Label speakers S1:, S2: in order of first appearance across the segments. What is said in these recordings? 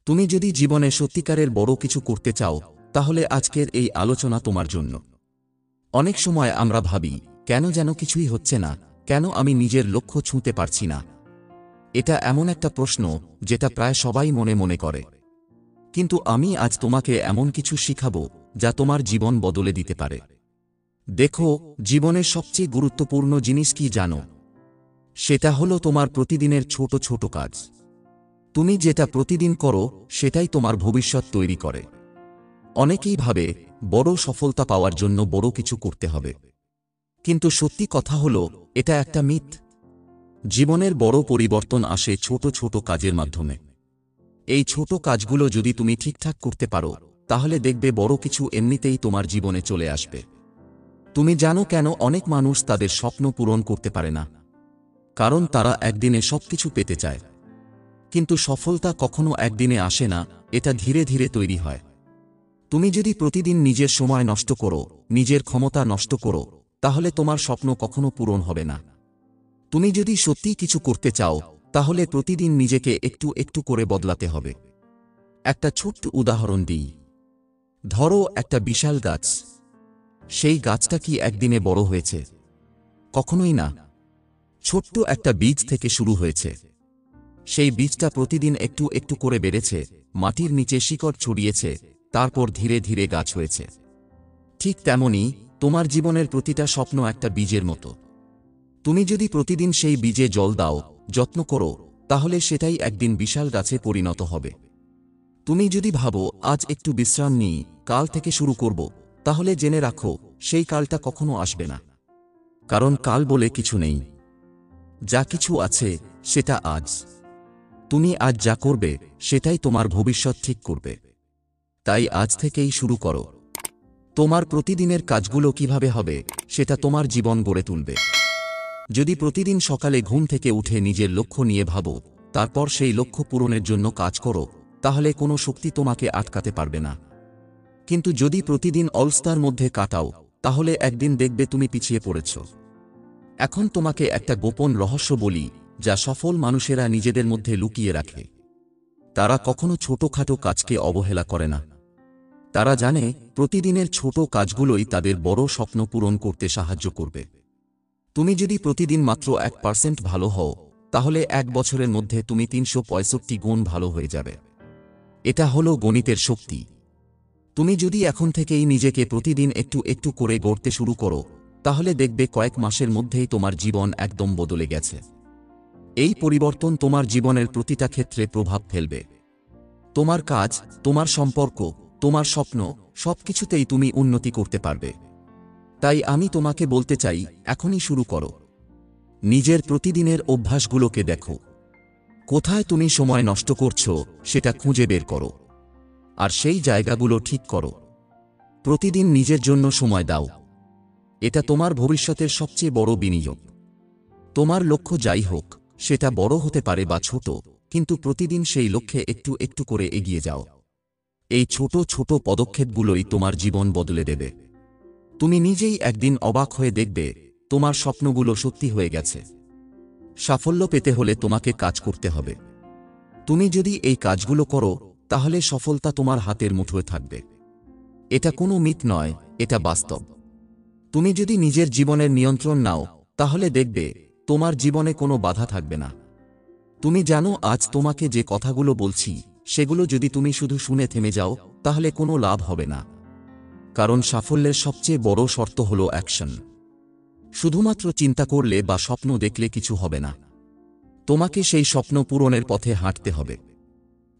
S1: তুমি যদি জীবনে সত্যিকারের বড় কিছু করতে চাও, তাহলে আজকের এই আলোচনা তোমার জন্য। অনেক সময় আমরা ভাবি, কেন যেন কিছুই হচ্ছে না, কেন আমি নিজের লক্ষ্য ছুঁতে পারছি না। এটা এমন একটা প্রশ্ন যেটা প্রায় সবাই মনে মনে করে। কিন্তু আমি আজ তোমাকে এমন কিছু শিখাবো যা তোমার জীবন বদলে দিতে পারে। দেখো, জীবনের সবচেয়ে গুরুত্বপূর্ণ জিনিস কি জানো? সেটা হলো তোমার প্রতিদিনের ছোট ছোট কাজ। তুমি যেটা প্রতিদিন করো সেটাই তোমার ভবিষ্যৎ তৈরি করে। অনেকেই ভাবে বড় সফলতা পাওয়ার জন্য বড় কিছু করতে হবে, কিন্তু সত্যি কথা হলো এটা একটা মিথ। জীবনের বড় পরিবর্তন আসে ছোট ছোট কাজের মাধ্যমে। এই ছোট কাজগুলো যদি তুমি ঠিকঠাক করতে পারো, তাহলে দেখবে বড় কিছু এমনিতেই তোমার জীবনে চলে আসবে। তুমি জানো কেন অনেক মানুষ তাদের স্বপ্ন পূরণ করতে পারে না? কারণ তারা একদিনে সবকিছু পেতে চায়। কিন্তু সফলতা কখনো একদিনে আসে না, এটা ধীরে ধীরে তৈরি হয়। তুমি যদি প্রতিদিন নিজের সময় নষ্ট করো, নিজের ক্ষমতা নষ্ট করো, তাহলে তোমার স্বপ্ন কখনো পূরণ হবে না। তুমি যদি সত্যিই কিছু করতে চাও, তাহলে প্রতিদিন নিজেকে একটু একটু করে বদলাতে হবে। একটা ছোট্ট উদাহরণ দিই। ধরো একটা বিশাল গাছ। সেই গাছটা কি একদিনে বড় হয়েছে? কখনোই না। ছোট্ট একটা বীজ থেকে শুরু হয়েছে। সেই বীজটা প্রতিদিন একটু একটু করে বেড়েছে, মাটির নিচে শিকড় ছড়িয়েছে, তারপর ধীরে ধীরে গাছ হয়েছে। ঠিক তেমনি তোমার জীবনের প্রতিটা স্বপ্ন একটা বীজের মতো। তুমি যদি প্রতিদিন সেই বীজে জল দাও, যত্ন করো, তাহলে সেটাই একদিন বিশাল গাছে পরিণত হবে। তুমি যদি ভাবো আজ একটু বিশ্রাম নিই, কাল থেকে শুরু করব, তাহলে জেনে রাখো সেই কালটা কখনো আসবে না। কারণ কাল বলে কিছু নেই। যা কিছু আছে সেটা আজ। তুমি আজ যা করবে সেটাই তোমার ভবিষ্যৎ ঠিক করবে। তাই আজ থেকেই শুরু করো। তোমার প্রতিদিনের কাজগুলো কিভাবে হবে সেটা তোমার জীবন গড়ে তুলবে। যদি প্রতিদিন সকালে ঘুম থেকে উঠে নিজের লক্ষ্য নিয়ে ভাবো, তারপর সেই লক্ষ্য পূরণের জন্য কাজ করো, তাহলে কোনো শক্তি তোমাকে আটকাতে পারবে না। কিন্তু যদি প্রতিদিন অলসতার মধ্যে কাটাও, তাহলে একদিন দেখবে তুমি পিছিয়ে পড়েছ। এখন তোমাকে একটা গোপন রহস্য বলি, যা সফল মানুষেরা নিজেদের মধ্যে লুকিয়ে রাখে। তারা কখনো ছোটখাটো কাজকে অবহেলা করে না। তারা জানে প্রতিদিনের ছোট কাজগুলোই তাদের বড় স্বপ্ন পূরণ করতে সাহায্য করবে। তুমি যদি প্রতিদিন মাত্র 1% ভালো হও, তাহলে 1 বছরের মধ্যে তুমি 365 গুণ ভালো হয়ে যাবে। এটা হলো গণিতের শক্তি। তুমি যদি এখন থেকেই নিজেকে প্রতিদিন একটু একটু করে গড়তে শুরু করো, তাহলে দেখবে কয়েক মাসের মধ্যেই তোমার জীবন একদম বদলে গেছে। এই পরিবর্তন তোমার জীবনের প্রতিটা ক্ষেত্রে প্রভাব ফেলবে। তোমার কাজ, তোমার সম্পর্ক, তোমার স্বপ্ন, সবকিছুতেই তুমি উন্নতি করতে পারবে। তাই আমি তোমাকে বলতে চাই, এখনই শুরু করো। নিজের প্রতিদিনের অভ্যাসগুলোকে দেখো। কোথায় তুমি সময় নষ্ট করছো সেটা খুঁজে বের করো। আর সেই জায়গাগুলো ঠিক করো। প্রতিদিন নিজের জন্য সময় দাও। এটা তোমার ভবিষ্যতের সবচেয়ে বড় বিনিয়োগ। তোমার লক্ষ্য যাই হোক, সেটা বড় হতে পারে বা ছোট, কিন্তু প্রতিদিন সেই লক্ষ্যে একটু একটু করে এগিয়ে যাও। এই ছোট ছোট পদক্ষেপগুলোই তোমার জীবন বদলে দেবে। তুমি নিজেই একদিন অবাক হয়ে দেখবে তোমার স্বপ্নগুলো সত্যি হয়ে গেছে। সাফল্য পেতে হলে তোমাকে কাজ করতে হবে। তুমি যদি এই কাজগুলো করো, তাহলে সফলতা তোমার হাতের মুঠোয় থাকবে। এটা কোনো মিথ নয়, এটা বাস্তব। তুমি যদি নিজের জীবনের নিয়ন্ত্রণ নাও, তাহলে দেখবে তোমার জীবনে কোনো বাধা থাকবে না। তুমি জানো আজ তোমাকে যে কথাগুলো বলছি, সেগুলো যদি তুমি শুধু শুনে থেমে যাও, তাহলে কোনো লাভ হবে না। কারণ সাফল্যের সবচেয়ে বড় শর্ত হলো অ্যাকশন। শুধুমাত্র চিন্তা করলে বা স্বপ্ন দেখলে কিছু হবে না। তোমাকে সেই স্বপ্ন পূরণের পথে হাঁটতে হবে।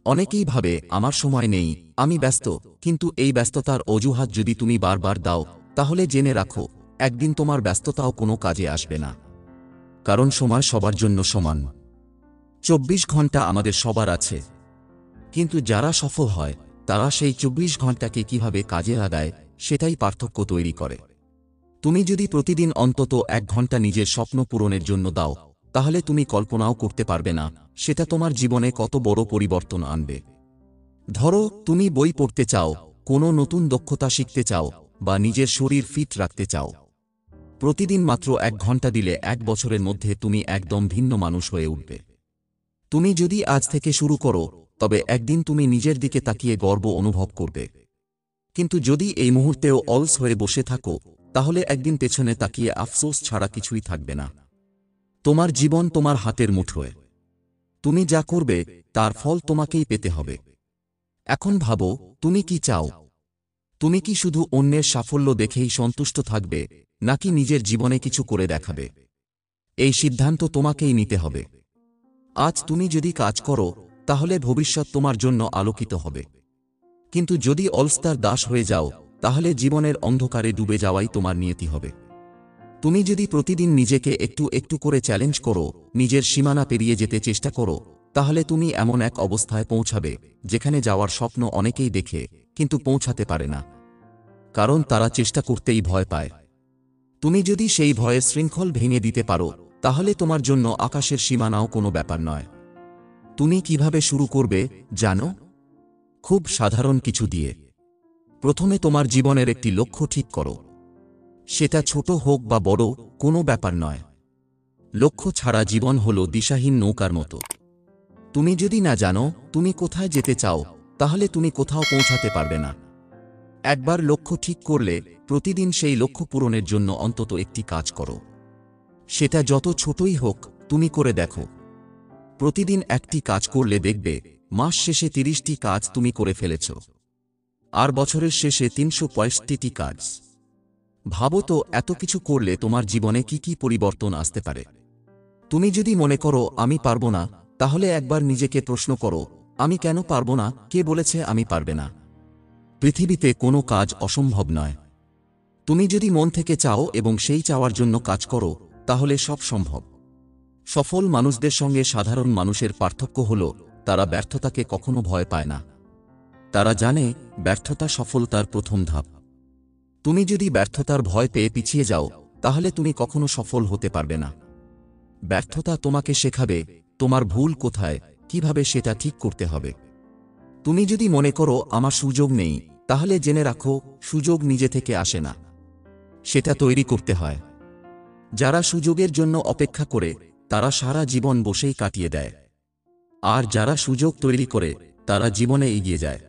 S1: অনেকেই ভাবে আমার সময় নেই, আমি ব্যস্ত, কিন্তু এই ব্যস্ততার অজুহাত যদি তুমি বারবার দাও, তাহলে জেনে রাখো একদিন তোমার ব্যস্ততাও কোনো কাজে আসবে না। কারণ সময় সবার জন্য সমান। 24 ঘন্টা আমাদের সবার আছে। কিন্তু যারা সফল হয়, তারা সেই 24 ঘন্টাকে কিভাবে কাজে লাগায় সেটাই পার্থক্য তৈরি করে। তুমি যদি প্রতিদিন অন্তত 1 ঘন্টা নিজের স্বপ্ন পূরণের জন্য দাও, তাহলে তুমি কল্পনাও করতে পারবে না সেটা তোমার জীবনে কত বড় পরিবর্তন আনবে। ধরো তুমি বই পড়তে চাও, কোনো নতুন দক্ষতা শিখতে চাও, বা নিজের শরীর ফিট রাখতে চাও। প্রতিদিন মাত্র 1 ঘন্টা দিলে 1 বছরের মধ্যে তুমি একদম ভিন্ন মানুষ হয়ে উঠবে। তুমি যদি আজ থেকে শুরু করো, তবে একদিন তুমি নিজের দিকে তাকিয়ে গর্ব অনুভব করবে। কিন্তু যদি এই মুহূর্তেও অলস হয়ে বসে থাকো, তাহলে একদিন পেছনে তাকিয়ে আফসোস ছাড়া কিছুই থাকবে না। তোমার জীবন তোমার হাতের মুঠোয়। তুমি যা করবে তার ফল তোমাকেই পেতে হবে। এখন ভাবো, তুমি কি চাও? তুমি কি শুধু অন্যের সাফল্য দেখেই সন্তুষ্ট থাকবে, নাকি নিজের জীবনে কিছু করে দেখাবে? এই সিদ্ধান্ত তোমাকেই নিতে হবে। আজ তুমি যদি কাজ করো, তাহলে ভবিষ্যৎ তোমার জন্য আলোকিত হবে। কিন্তু যদি অলস্তার দাস হয়ে যাও, তাহলে জীবনের অন্ধকারে ডুবে যাওয়াই তোমার নিয়তি হবে। তুমি যদি প্রতিদিন নিজেকে একটু একটু করে চ্যালেঞ্জ করো, নিজের সীমানা পেরিয়ে যেতে চেষ্টা করো, তাহলে তুমি এমন এক অবস্থায় পৌঁছাবে যেখানে যাওয়ার স্বপ্ন অনেকেই দেখে কিন্তু পৌঁছাতে পারে না, কারণ তারা চেষ্টা করতেই ভয় পায়। তুমি যদি সেই ভয়ের শৃঙ্খল ভেঙে দিতে পারো, তাহলে তোমার জন্য আকাশের সীমানাও কোনো ব্যাপার নয়। তুমি কিভাবে শুরু করবে জানো? খুব সাধারণ কিছু দিয়ে। প্রথমে তোমার জীবনের একটি লক্ষ্য ঠিক করো। সেটা ছোট হোক বা বড়, কোনো ব্যাপার নয়। লক্ষ্য ছাড়া জীবন হলো দিশাহীন নৌকার মতো। তুমি যদি না জানো তুমি কোথায় যেতে চাও, তাহলে তুমি কোথাও পৌঁছাতে পারবে না। একবার লক্ষ্য ঠিক করলে প্রতিদিন সেই লক্ষ্য পূরণের জন্য অন্তত একটি কাজ করো। সেটা যত ছোটই হোক, তুমি করে দেখো। প্রতিদিন একটি কাজ করলে দেখবে মাস শেষে 30টি কাজ তুমি করে ফেলেছ, আর বছরের শেষে 365টি কাজ। ভাবো তো, এত কিছু করলে তোমার জীবনে কি কি পরিবর্তন আসতে পারে। তুমি যদি মনে করো আমি পারবো না, তাহলে একবার নিজেকে প্রশ্ন করো, আমি কেন পারবো না? কে বলেছে আমি পারবে না? পৃথিবীতে কোনো কাজ অসম্ভব নয়। তুমি যদি মন থেকে চাও এবং সেই চাওয়ার জন্য কাজ করো, তাহলে সব সম্ভব। সফল মানুষদের সঙ্গে সাধারণ মানুষের পার্থক্য হল তারা ব্যর্থতাকে কখনো ভয় পায় না। তারা জানে ব্যর্থতা সফলতার প্রথম ধাপ। তুমি যদি ব্যর্থতার ভয় পেয়ে পিছিয়ে যাও, তাহলে তুমি কখনো সফল হতে পারবে না। ব্যর্থতা তোমাকে শেখাবে তোমার ভুল কোথায়, কিভাবে সেটা ঠিক করতে হবে। তুমি যদি মনে করো আমার সুযোগ নেই, তাহলে জেনে রাখো সুযোগ নিজে থেকে আসে না, সেটা তৈরি করতে হয়। যারা সুযোগের জন্য অপেক্ষা করে তারা সারা জীবন বসেই কাটিয়ে দেয়, আর যারা সুযোগ তৈরি করে তারা জীবনে এগিয়ে যায়।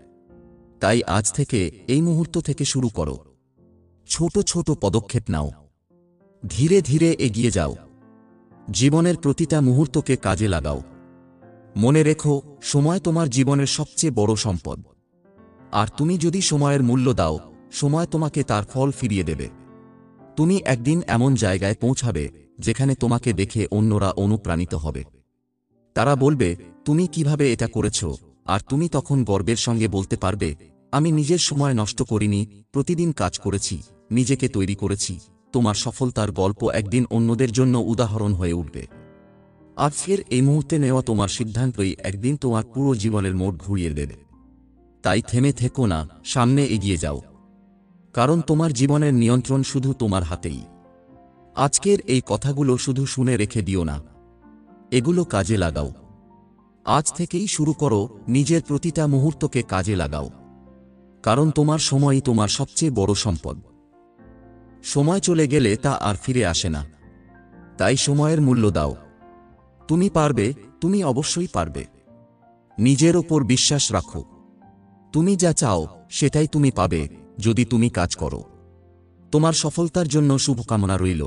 S1: তাই আজ থেকে, এই মুহূর্ত থেকে শুরু করো। ছোট ছোট পদক্ষেপ নাও, ধীরে ধীরে এগিয়ে যাও। জীবনের প্রতিটা মুহূর্তকে কাজে লাগাও। মনে রেখো, সময় তোমার জীবনের সবচেয়ে বড় সম্পদ। আর তুমি যদি সময়ের মূল্য দাও, সময় তোমাকে তার ফল ফিরিয়ে দেবে। তুমি একদিন এমন জায়গায় পৌঁছাবে যেখানে তোমাকে দেখে অন্যরা অনুপ্রাণিত হবে। তারা বলবে তুমি কিভাবে এটা করেছো, আর তুমি তখন গর্বের সঙ্গে বলতে পারবে, আমি নিজের সময় নষ্ট করিনি, প্রতিদিন কাজ করেছি, নিজেকে তৈরি করেছি। তোমার সফলতার গল্প একদিন অন্যদের জন্য উদাহরণ হয়ে উঠবে। আজকের এই মুহূর্তে নেওয়া তোমার সিদ্ধান্তই একদিন তোমার পুরো জীবনের মোড় ঘুরিয়ে দেবে। তাই থেমে থেকো না, সামনে এগিয়ে যাও। কারণ তোমার জীবনের নিয়ন্ত্রণ শুধু তোমার হাতেই। আজকের এই কথাগুলো শুধু শুনে রেখে দিও না, এগুলো কাজে লাগাও। আজ থেকেই শুরু করো, নিজের প্রতিটা মুহূর্তকে কাজে লাগাও। কারণ তোমার সময়ই তোমার সবচেয়ে বড় সম্পদ। সময় চলে গেলে তা আর ফিরে আসে না। তাই সময়ের মূল্য দাও। তুমি পারবে, তুমি অবশ্যই পারবে। নিজের ওপর বিশ্বাস রাখো। তুমি যা চাও সেটাই তুমি পাবে, যদি তুমি কাজ করো। তোমার সফলতার জন্য শুভকামনা রইল।